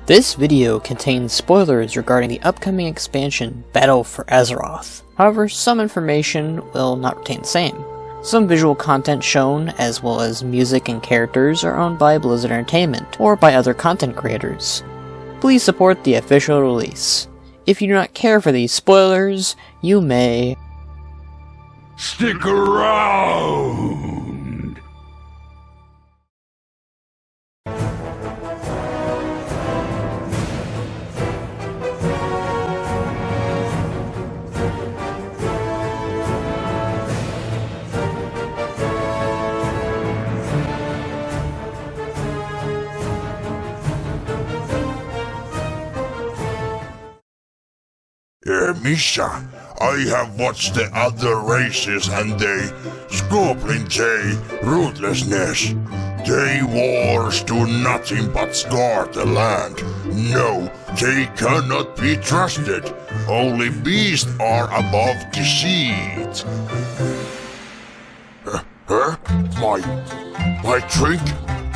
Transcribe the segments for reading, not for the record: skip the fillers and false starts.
This video contains spoilers regarding the upcoming expansion Battle for Azeroth. However, some information will not retain the same. Some visual content shown, as well as music and characters, are owned by Blizzard Entertainment, or by other content creators. Please support the official release. If you do not care for these spoilers, you may stick around! Misha, I have watched the other races and they scorpion their ruthlessness. They wars do nothing but scar the land. No, they cannot be trusted. Only beasts are above deceit. My drink?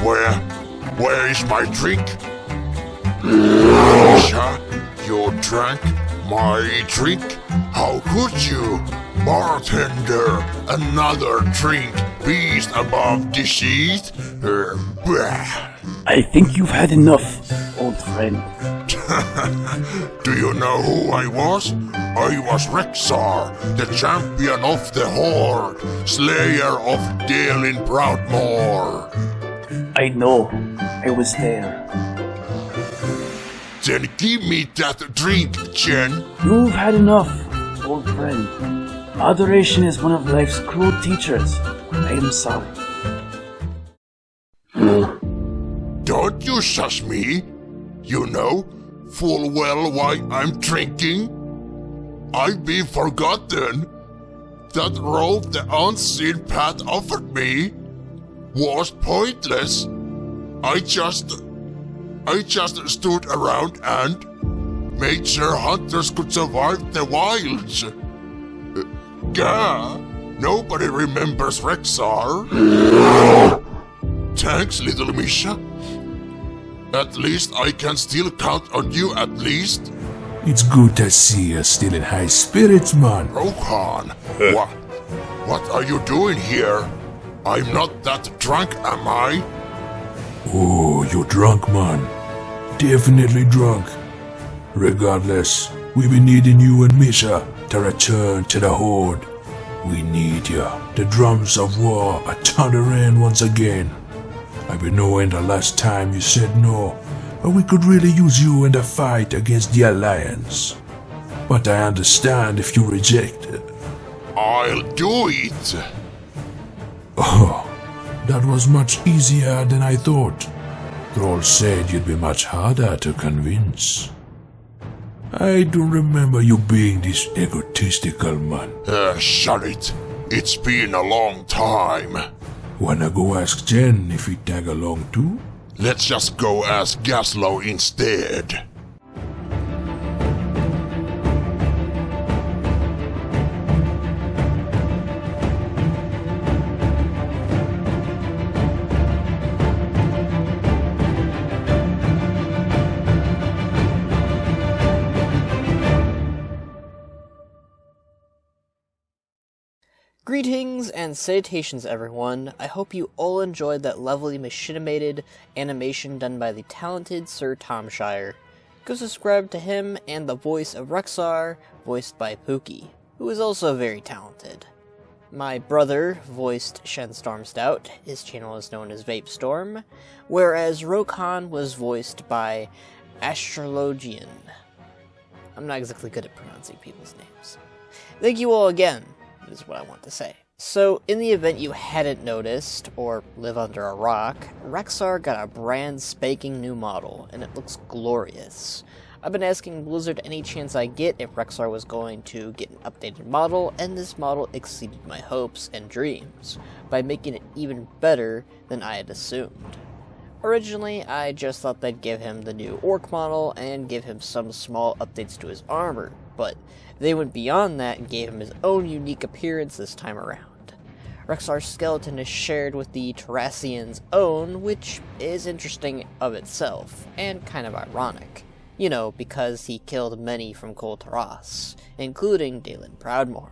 Where is my drink? Misha, you drank my drink? How could you? Bartender, another drink, beast above deceit? I think you've had enough, old friend. Do you know who I was? I was Rexxar, the champion of the Horde, slayer of Dalen Proudmoore. I know, I was there. Then give me that drink, Jen. You've had enough, old friend. Moderation is one of life's cruel teachers. I am sorry. Don't you shush me. You know full well why I'm drinking. I've been forgotten. That rope the unseen path offered me was pointless. I just stood around and made sure hunters could survive the wilds. Gah! Nobody remembers Rexxar. Thanks, little Misha. At least I can still count on you, at least. It's good to see you still in high spirits, man. Rohan, what are you doing here? I'm not that drunk, am I? Oh, you're drunk, man. Definitely drunk. Regardless, we be needing you and Misha to return to the Horde. We need you. The drums of war are thundering once again. I've been knowing the last time you said no, but we could really use you in the fight against the Alliance. But I understand if you reject it. I'll do it. Oh, that was much easier than I thought. Thrall said you'd be much harder to convince. I don't remember you being this egotistical, man. Shut it. It's been a long time. Wanna go ask Jen if he tag along too? Let's just go ask Gaslow instead. Greetings and salutations, everyone. I hope you all enjoyed that lovely machinimated animation done by the talented Sir Tom Shire. Go subscribe to him and the voice of Rexxar, voiced by Pookie, who is also very talented. My brother voiced Shen Stormstout. His channel is known as Vape Storm, whereas Rokan was voiced by Astrologian. I'm not exactly good at pronouncing people's names. Thank you all again. Is what I want to say. So, in the event you hadn't noticed, or live under a rock, Rexxar got a brand spanking new model, and it looks glorious. I've been asking Blizzard any chance I get if Rexxar was going to get an updated model, and this model exceeded my hopes and dreams, by making it even better than I had assumed. Originally, I just thought they'd give him the new orc model, and give him some small updates to his armor, but they went beyond that and gave him his own unique appearance this time around. Rexxar's skeleton is shared with the Terrassians' own, which is interesting of itself, and kind of ironic. You know, because he killed many from Kul Tiras, including Dalen Proudmoore.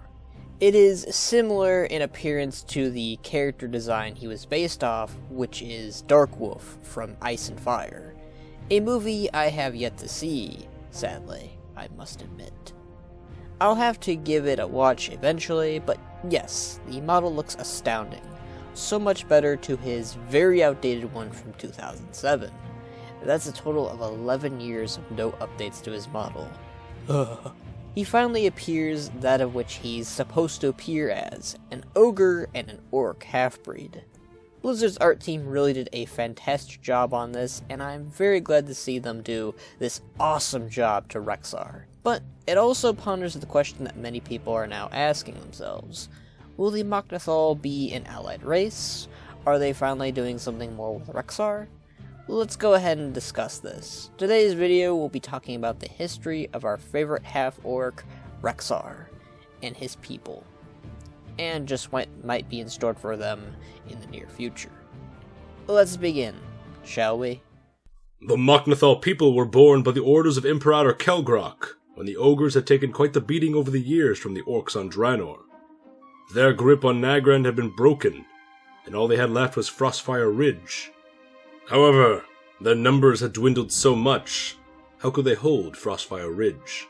It is similar in appearance to the character design he was based off, which is Darkwolf from Ice and Fire, a movie I have yet to see, sadly, I must admit. I'll have to give it a watch eventually, but yes, the model looks astounding, so much better to his very outdated one from 2007. That's a total of 11 years of no updates to his model. He finally appears that of which he's supposed to appear as, an ogre and an orc half-breed. Blizzard's art team really did a fantastic job on this, and I'm very glad to see them do this awesome job to Rexxar. But it also ponders the question that many people are now asking themselves. Will the Mok'Nathal be an allied race? Are they finally doing something more with Rexxar? Let's go ahead and discuss this. Today's video will be talking about the history of our favorite half-orc, Rexxar, and his people, and just what might be in store for them in the near future. Let's begin, shall we? The Mok'Nathal people were born by the orders of Imperator Kelgrok, when the ogres had taken quite the beating over the years from the orcs on Draenor. Their grip on Nagrand had been broken, and all they had left was Frostfire Ridge. However, their numbers had dwindled so much, how could they hold Frostfire Ridge?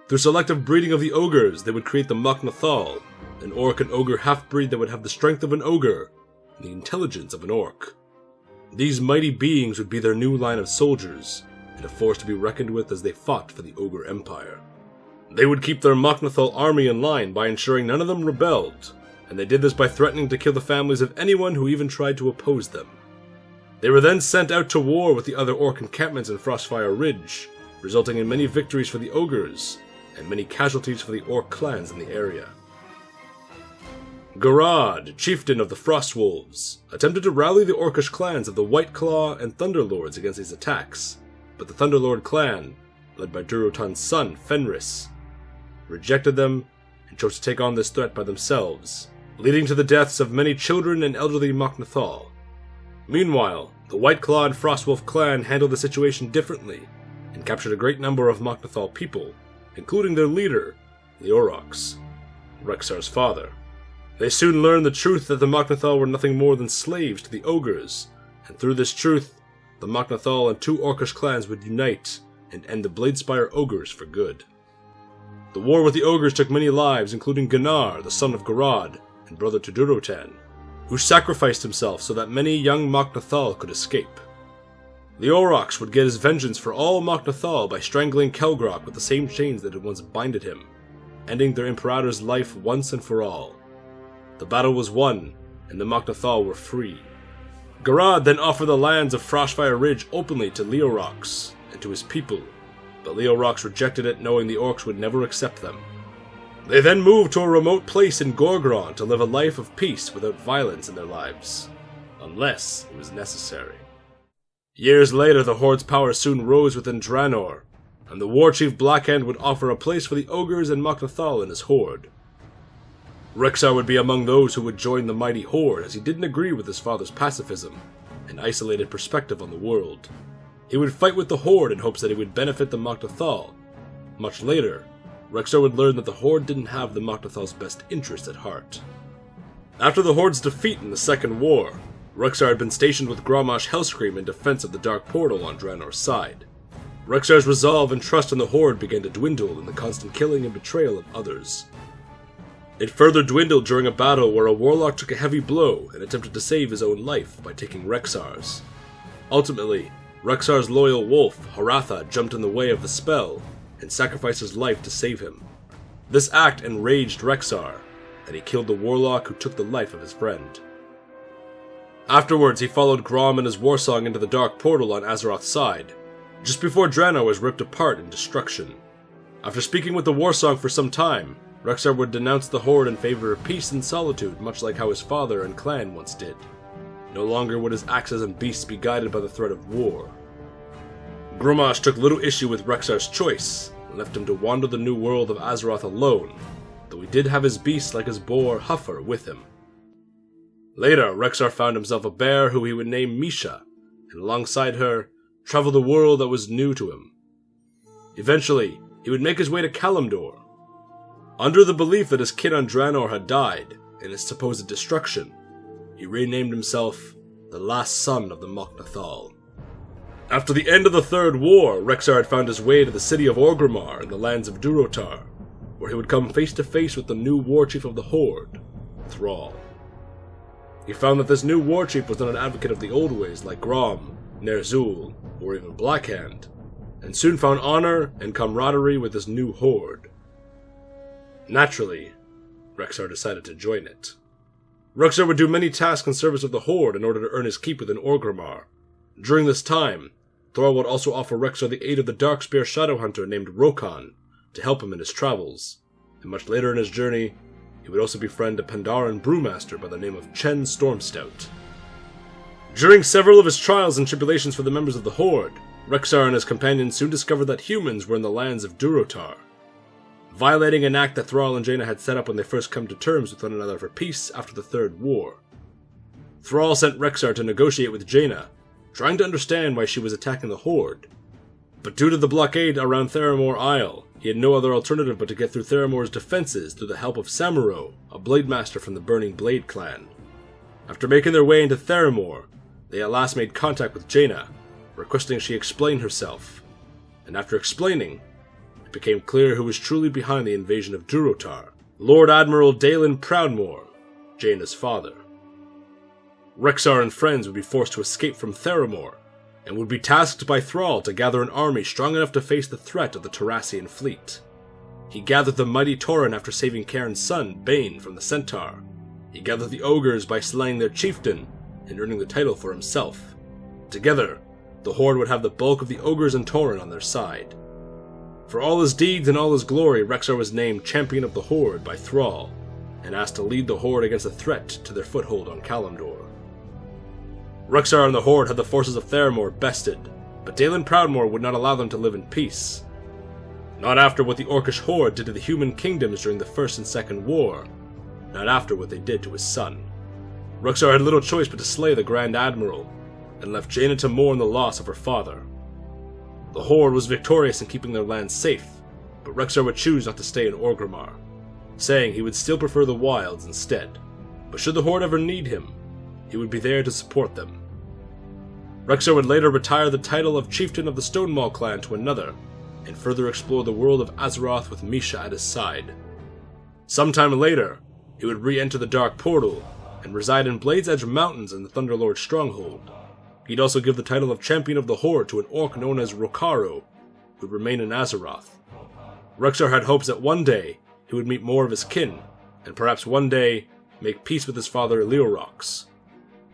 Through selective breeding of the ogres, they would create the Mok'Nathal, an orc and ogre half-breed that would have the strength of an ogre, and the intelligence of an orc. These mighty beings would be their new line of soldiers, and a force to be reckoned with as they fought for the ogre empire. They would keep their Mok'Nathal army in line by ensuring none of them rebelled, and they did this by threatening to kill the families of anyone who even tried to oppose them. They were then sent out to war with the other orc encampments in Frostfire Ridge, resulting in many victories for the ogres, and many casualties for the orc clans in the area. Garad, chieftain of the Frostwolves, attempted to rally the orcish clans of the White Claw and Thunderlords against these attacks, but the Thunderlord clan, led by Durotan's son, Fenris, rejected them and chose to take on this threat by themselves, leading to the deaths of many children and elderly Mok'Nathal. Meanwhile, the White Claw and Frostwolf clan handled the situation differently, and captured a great number of Mok'Nathal people, including their leader, the Aurochs, Rexxar's father. They soon learned the truth that the Mok'Nathal were nothing more than slaves to the ogres, and through this truth, the Mok'Nathal and two orcish clans would unite and end the Bladespire ogres for good. The war with the ogres took many lives, including Gunnar, the son of Garad, and brother to Durotan, who sacrificed himself so that many young Mok'Nathal could escape. The Aurochs would get his vengeance for all Mok'Nathal by strangling Kelgrok with the same chains that had once binded him, ending their Imperator's life once and for all. The battle was won, and the Mok'Nathal were free. Garad then offered the lands of Frostfire Ridge openly to Leorox and to his people, but Leorox rejected it, knowing the orcs would never accept them. They then moved to a remote place in Gorgron to live a life of peace without violence in their lives, unless it was necessary. Years later, the Horde's power soon rose within Draenor, and the war chief Blackhand would offer a place for the ogres and Mok'Nathal in his Horde. Rexxar would be among those who would join the mighty Horde, as he didn't agree with his father's pacifism and isolated perspective on the world. He would fight with the Horde in hopes that he would benefit the Mok'Nathal. Much later, Rexxar would learn that the Horde didn't have the Mok'Nathal's best interest at heart. After the Horde's defeat in the Second War, Rexxar had been stationed with Grommash Hellscream in defense of the Dark Portal on Draenor's side. Rexxar's resolve and trust in the Horde began to dwindle in the constant killing and betrayal of others. It further dwindled during a battle where a warlock took a heavy blow and attempted to save his own life by taking Rexxar's. Ultimately, Rexxar's loyal wolf, Haratha, jumped in the way of the spell and sacrificed his life to save him. This act enraged Rexxar, and he killed the warlock who took the life of his friend. Afterwards, he followed Grom and his warsong into the Dark Portal on Azeroth's side, just before Draenor was ripped apart in destruction. After speaking with the warsong for some time, Rexxar would denounce the Horde in favor of peace and solitude, much like how his father and clan once did. No longer would his axes and beasts be guided by the threat of war. Grommash took little issue with Rexxar's choice, and left him to wander the new world of Azeroth alone, though he did have his beasts like his boar Huffer with him. Later, Rexxar found himself a bear who he would name Misha, and alongside her, travel the world that was new to him. Eventually, he would make his way to Kalimdor. Under the belief that his kid on Draenor had died in his supposed destruction, he renamed himself the last son of the Mok'Nathal. After the end of the Third War, Rexxar had found his way to the city of Orgrimmar in the lands of Durotar, where he would come face to face with the new war chief of the Horde, Thrall. He found that this new war chief was not an advocate of the old ways like Grom, Ner'zhul, or even Blackhand, and soon found honor and camaraderie with this new Horde. Naturally, Rexxar decided to join it. Rexxar would do many tasks in service of the Horde in order to earn his keep within Orgrimmar. During this time, Thrall would also offer Rexxar the aid of the Darkspear Shadowhunter named Rokan to help him in his travels, and much later in his journey, he would also befriend a Pandaren brewmaster by the name of Chen Stormstout. During several of his trials and tribulations for the members of the Horde, Rexxar and his companions soon discovered that humans were in the lands of Durotar, violating an act that Thrall and Jaina had set up when they first come to terms with one another for peace after the Third War. Thrall sent Rexxar to negotiate with Jaina, trying to understand why she was attacking the Horde. But due to the blockade around Theramore Isle, he had no other alternative but to get through Theramore's defenses through the help of Samuro, a blade master from the Burning Blade clan. After making their way into Theramore, they at last made contact with Jaina, requesting she explain herself. And after explaining, it became clear who was truly behind the invasion of Durotar: Lord Admiral Dalen Proudmoore, Jaina's father. Rexxar and friends would be forced to escape from Theramore, and would be tasked by Thrall to gather an army strong enough to face the threat of the Terrassian fleet. He gathered the mighty Tauren after saving Cairn's son, Bane, from the Centaur. He gathered the Ogres by slaying their chieftain and earning the title for himself. Together, the Horde would have the bulk of the Ogres and Tauren on their side. For all his deeds and all his glory, Rexxar was named Champion of the Horde by Thrall, and asked to lead the Horde against a threat to their foothold on Kalimdor. Rexxar and the Horde had the forces of Theramore bested, but Dalen Proudmoore would not allow them to live in peace. Not after what the Orcish Horde did to the human kingdoms during the First and Second War, not after what they did to his son. Rexxar had little choice but to slay the Grand Admiral, and left Jaina to mourn the loss of her father. The Horde was victorious in keeping their land safe, but Rexxar would choose not to stay in Orgrimmar, saying he would still prefer the wilds instead, but should the Horde ever need him, he would be there to support them. Rexxar would later retire the title of Chieftain of the Stonemaul clan to another, and further explore the world of Azeroth with Misha at his side. Sometime later, he would re-enter the Dark Portal, and reside in Blade's Edge Mountains in the Thunderlord stronghold. He'd also give the title of Champion of the Horde to an orc known as Rokaro, who would remain in Azeroth. Rexxar had hopes that one day he would meet more of his kin, and perhaps one day make peace with his father Leorox.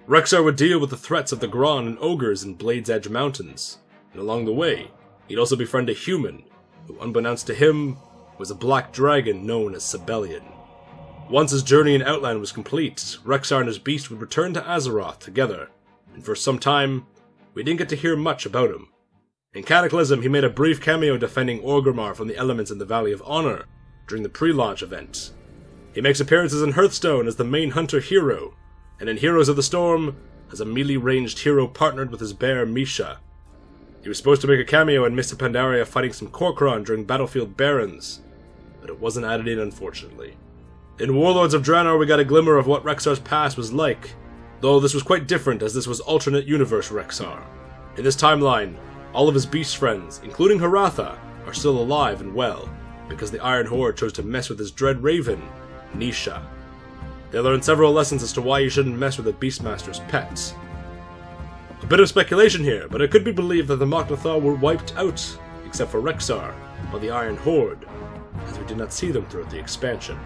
Rexxar would deal with the threats of the Gron and Ogres in Blade's Edge Mountains, and along the way, he'd also befriend a human, who unbeknownst to him, was a black dragon known as Sibelian. Once his journey in Outland was complete, Rexxar and his beast would return to Azeroth together, and for some time, we didn't get to hear much about him. In Cataclysm, he made a brief cameo defending Orgrimmar from the elements in the Valley of Honor during the pre-launch event. He makes appearances in Hearthstone as the main hunter hero, and in Heroes of the Storm, as a melee-ranged hero partnered with his bear Misha. He was supposed to make a cameo in Mists of Pandaria fighting some Corcoran during Battlefield Barons, but it wasn't added in unfortunately. In Warlords of Draenor we got a glimmer of what Rexxar's past was like, though this was quite different as this was alternate universe Rexxar. In this timeline, all of his beast friends, including Haratha, are still alive and well, because the Iron Horde chose to mess with his dread raven, Nisha. They learned several lessons as to why you shouldn't mess with a Beastmaster's pets. A bit of speculation here, but it could be believed that the Mok'Nathal were wiped out, except for Rexxar, by the Iron Horde, as we did not see them throughout the expansion.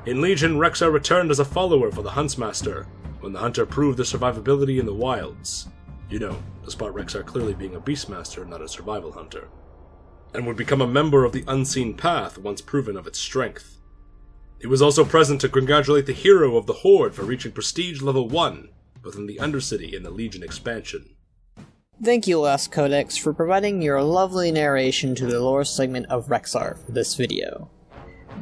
In Legion, Rexxar returned as a follower for the Huntsmaster, when the Hunter proved their survivability in the wilds. You know, despite Rexxar clearly being a Beastmaster, not a survival hunter. And would become a member of the Unseen Path once proven of its strength. He was also present to congratulate the hero of the Horde for reaching Prestige Level 1 within the Undercity in the Legion expansion. Thank you, Last Codex, for providing your lovely narration to the lore segment of Rexxar for this video.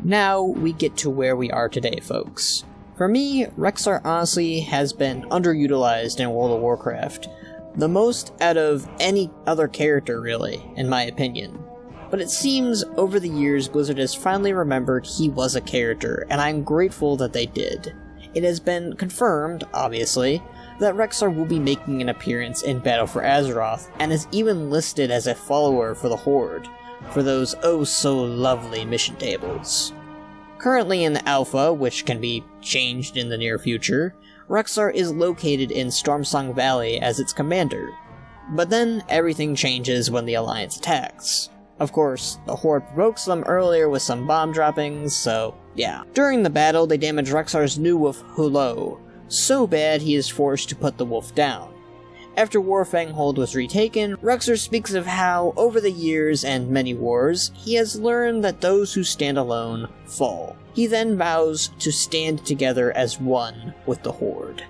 Now we get to where we are today, folks. For me, Rexxar honestly has been underutilized in World of Warcraft. The most out of any other character, really, in my opinion. But it seems over the years Blizzard has finally remembered he was a character, and I'm grateful that they did. It has been confirmed, obviously, that Rexxar will be making an appearance in Battle for Azeroth, and is even listed as a follower for the Horde, for those oh so lovely mission tables. Currently in the Alpha, which can be changed in the near future, Rexxar is located in Stormsong Valley as its commander. But then everything changes when the Alliance attacks. Of course, the Horde provokes them earlier with some bomb droppings, so yeah. During the battle, they damage Rexxar's new wolf Hulo, so bad he is forced to put the wolf down. After Warfanghold was retaken, Rexxar speaks of how, over the years and many wars, he has learned that those who stand alone fall. He then vows to stand together as one with the Horde.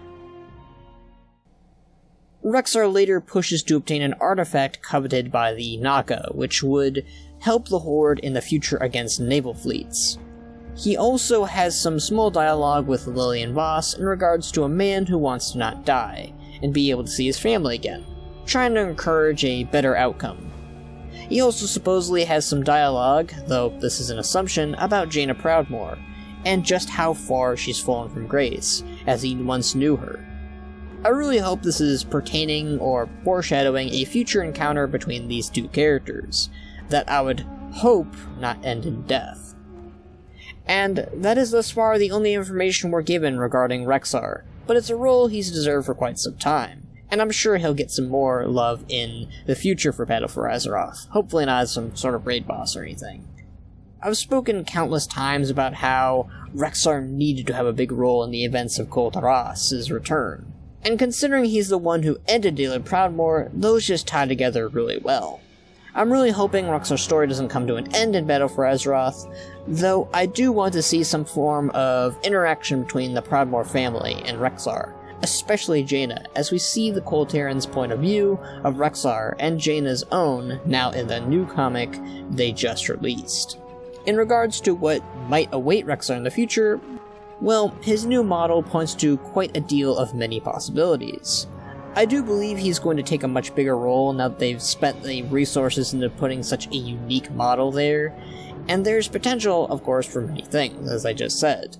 Rexxar later pushes to obtain an artifact coveted by the Naka, which would help the Horde in the future against naval fleets. He also has some small dialogue with Lillian Voss in regards to a man who wants to not die, and be able to see his family again, trying to encourage a better outcome. He also supposedly has some dialogue, though this is an assumption, about Jaina Proudmoore, and just how far she's fallen from grace, as he once knew her. I really hope this is pertaining or foreshadowing a future encounter between these two characters, that I would hope not end in death. And that is thus far the only information we're given regarding Rexxar, but it's a role he's deserved for quite some time, and I'm sure he'll get some more love in the future for Battle for Azeroth, hopefully not as some sort of raid boss or anything. I've spoken countless times about how Rexxar needed to have a big role in the events of Kul Tiras' return, and considering he's the one who ended Daelin Proudmoore, those just tie together really well. I'm really hoping Rexxar's story doesn't come to an end in Battle for Azeroth, though I do want to see some form of interaction between the Proudmoore family and Rexxar, especially Jaina, as we see the Colterans' point of view of Rexxar and Jaina's own now in the new comic they just released. In regards to what might await Rexxar in the future, well, his new model points to quite a deal of many possibilities. I do believe he's going to take a much bigger role now that they've spent the resources into putting such a unique model there, and there's potential, of course, for many things, as I just said.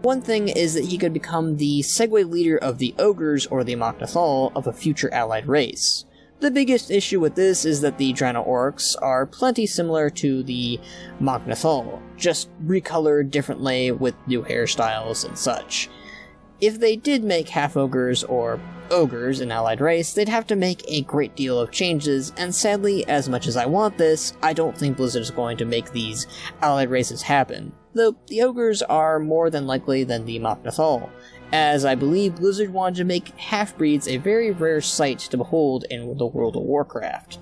One thing is that he could become the segue leader of the Ogres or the Mok'Nathal of a future allied race. The biggest issue with this is that the Drana Orcs are plenty similar to the Mok'Nathal, just recolored differently with new hairstyles and such. If they did make half-ogres or ogres an allied race, they'd have to make a great deal of changes, and sadly, as much as I want this, I don't think Blizzard is going to make these allied races happen, though the ogres are more than likely than the Mok'Nathal, as I believe Blizzard wanted to make half-breeds a very rare sight to behold in the World of Warcraft.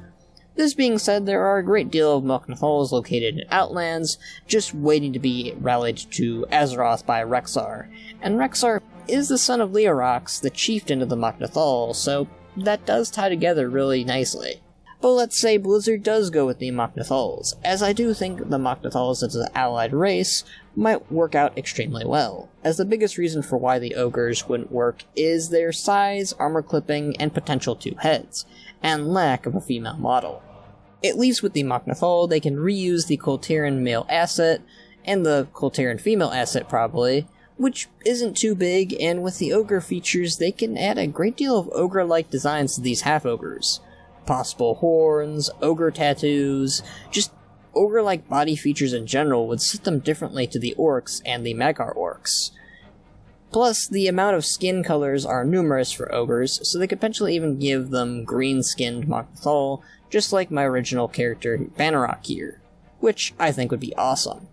This being said, there are a great deal of Mok'Nathals located in Outlands, just waiting to be rallied to Azeroth by Rexxar, and Rexxar is the son of Leorox, the chieftain of the Mok'Nathal, so that does tie together really nicely. But let's say Blizzard does go with the Mok'Nathals, as I do think the Mok'Nathals as an allied race might work out extremely well, as the biggest reason for why the ogres wouldn't work is their size, armor clipping, and potential 2 heads, and lack of a female model. At least with the Mok'Nathal, they can reuse the Colteran male asset, and the Colteran female asset probably, which isn't too big, and with the ogre features, they can add a great deal of ogre-like designs to these half-ogres. Possible horns, ogre tattoos, just ogre-like body features in general would set them differently to the orcs and the Mag'har orcs. Plus, the amount of skin colors are numerous for ogres, so they could potentially even give them green-skinned Mok'Nathal, just like my original character Bannerok here, which I think would be awesome.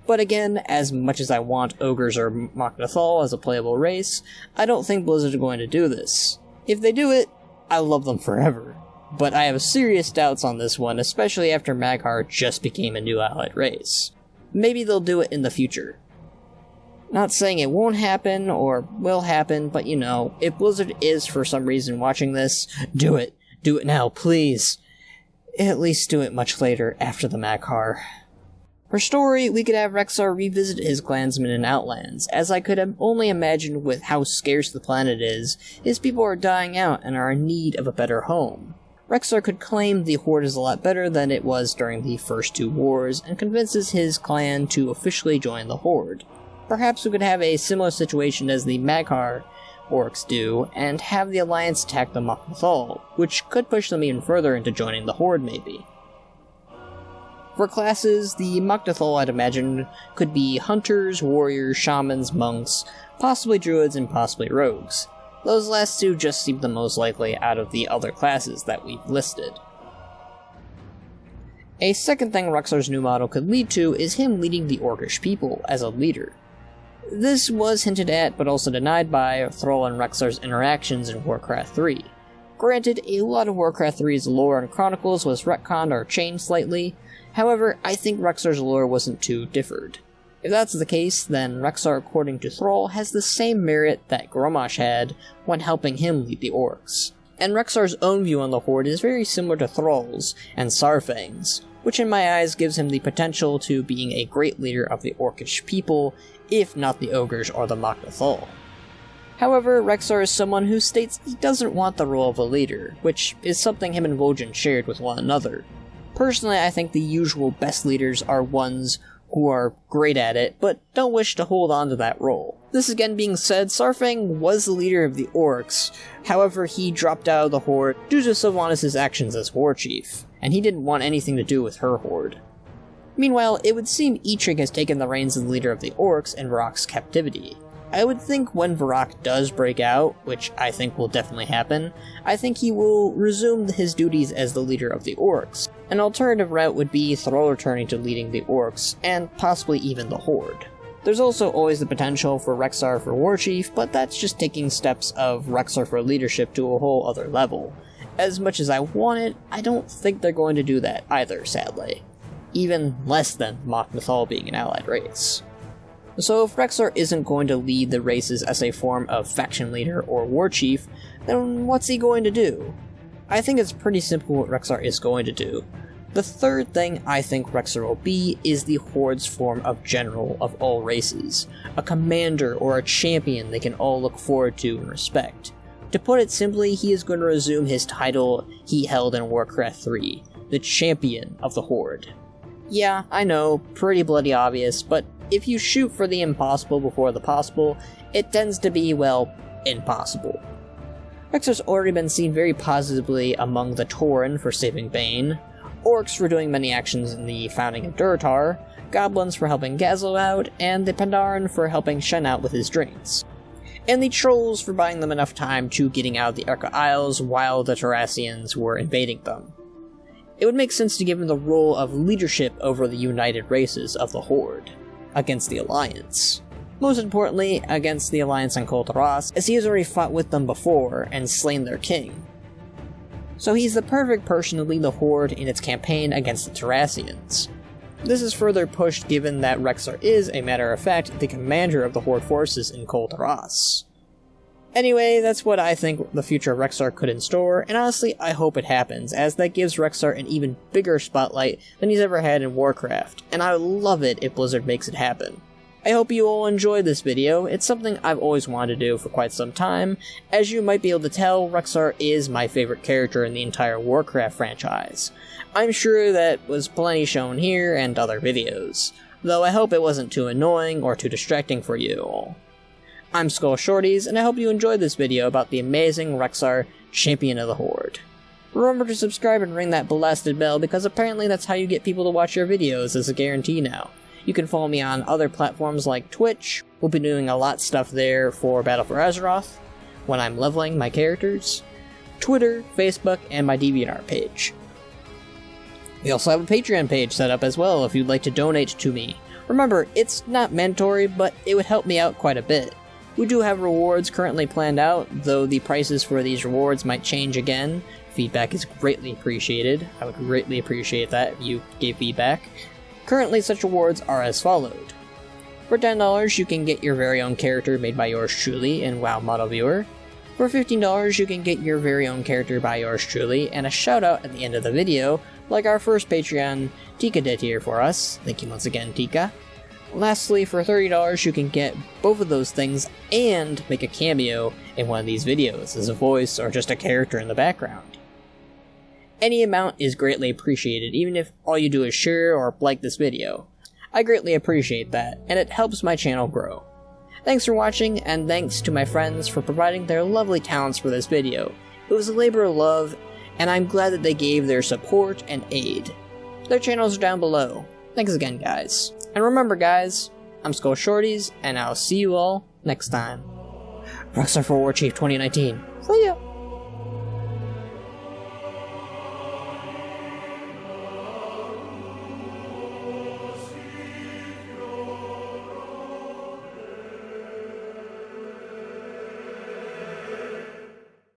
But again, as much as I want ogres or Mok'Nathal as a playable race, I don't think Blizzard are going to do this. If they do it, I love them forever. But I have serious doubts on this one, especially after Mag'har just became a new allied race. Maybe they'll do it in the future. Not saying it won't happen, or will happen, but you know, if Blizzard is for some reason watching this, do it. Do it now, please. At least do it much later after the Mag'har. For story, we could have Rexxar revisit his clansmen in Outlands, as I could only imagine with how scarce the planet is, his people are dying out and are in need of a better home. Rexxar could claim the Horde is a lot better than it was during the first 2 wars, and convinces his clan to officially join the Horde. Perhaps we could have a similar situation as the Mag'har orcs do, and have the Alliance attack the Mok'Nathal, which could push them even further into joining the Horde maybe. For classes, the Mok'Nathal, I'd imagine, could be hunters, warriors, shamans, monks, possibly druids, and possibly rogues. Those last 2 just seem the most likely out of the other classes that we've listed. A second thing Rexxar's new model could lead to is him leading the Orcish people as a leader. This was hinted at but also denied by Thrall and Rexxar's interactions in Warcraft 3. Granted, a lot of Warcraft 3's lore and chronicles was retconned or changed slightly, however, I think Rexxar's lore wasn't too differed. If that's the case, then Rexxar, according to Thrall, has the same merit that Grommash had when helping him lead the orcs. And Rexxar's own view on the Horde is very similar to Thrall's and Saurfang's, which in my eyes gives him the potential to being a great leader of the Orcish people, if not the ogres or the Mok'Nathal. However, Rexxar is someone who states he doesn't want the role of a leader, which is something him and Vol'jin shared with one another. Personally, I think the usual best leaders are ones who are great at it, but don't wish to hold on to that role. This again being said, Saurfang was the leader of the orcs, however he dropped out of the Horde due to Sylvanas' actions as War Chief, and he didn't want anything to do with her Horde. Meanwhile, it would seem Eitrigg has taken the reins as the leader of the orcs in Varrock's captivity. I would think when Varrock does break out, which I think will definitely happen, I think he will resume his duties as the leader of the orcs. An alternative route would be Thrall returning to leading the orcs, and possibly even the Horde. There's also always the potential for Rexxar for War Chief, but that's just taking steps of Rexxar for leadership to a whole other level. As much as I want it, I don't think they're going to do that either, sadly. Even less than Mok'Nathal being an allied race. So if Rexxar isn't going to lead the races as a form of faction leader or war chief, then what's he going to do? I think it's pretty simple what Rexxar is going to do. The third thing I think Rexxar will be is the Horde's form of general of all races, a commander or a champion they can all look forward to and respect. To put it simply, he is going to resume his title he held in Warcraft 3, the champion of the Horde. Yeah, I know, pretty bloody obvious, but if you shoot for the impossible before the possible, it tends to be, well, impossible. Rexxar's already been seen very positively among the Tauren for saving Bane, Orcs for doing many actions in the founding of Durotar, Goblins for helping Gazlo out, and the Pandaren for helping Shen out with his drains. And the Trolls for buying them enough time to getting out of the Arca Isles while the Terrassians were invading them. It would make sense to give him the role of leadership over the united races of the Horde, against the Alliance. Most importantly, against the Alliance on Kul Tiras, as he has already fought with them before and slain their king. So he's the perfect person to lead the Horde in its campaign against the Terrassians. This is further pushed given that Rexxar is, a matter of fact, the commander of the Horde forces in Kul Tiras. Anyway, that's what I think the future of Rexxar could in store, and honestly, I hope it happens, as that gives Rexxar an even bigger spotlight than he's ever had in Warcraft, and I would love it if Blizzard makes it happen. I hope you all enjoyed this video. It's something I've always wanted to do for quite some time. As you might be able to tell, Rexxar is my favorite character in the entire Warcraft franchise. I'm sure that was plenty shown here and other videos, though I hope it wasn't too annoying or too distracting for you all. I'm Skull Shorties, and I hope you enjoyed this video about the amazing Rexxar, champion of the Horde. Remember to subscribe and ring that blasted bell, because apparently that's how you get people to watch your videos as a guarantee now. You can follow me on other platforms like Twitch. We'll be doing a lot of stuff there for Battle for Azeroth, when I'm leveling my characters, Twitter, Facebook, and my DeviantArt page. We also have a Patreon page set up as well if you'd like to donate to me. Remember, it's not mandatory, but it would help me out quite a bit. We do have rewards currently planned out, though the prices for these rewards might change again. Feedback is greatly appreciated. I would greatly appreciate that if you gave feedback. Currently, such rewards are as followed. For $10, you can get your very own character made by yours truly in WoWModelViewer. For $15, you can get your very own character by yours truly, and a shout out at the end of the video, like our first Patreon, Tika did here for us. Thank you once again, Tika. Lastly, for $30, you can get both of those things and make a cameo in one of these videos as a voice or just a character in the background. Any amount is greatly appreciated, even if all you do is share or like this video. I greatly appreciate that, and it helps my channel grow. Thanks for watching, and thanks to my friends for providing their lovely talents for this video. It was a labor of love, and I'm glad that they gave their support and aid. Their channels are down below. Thanks again, guys. And remember, guys, I'm Skull Shorties, and I'll see you all next time. Rexxar for War Chief 2019. See ya!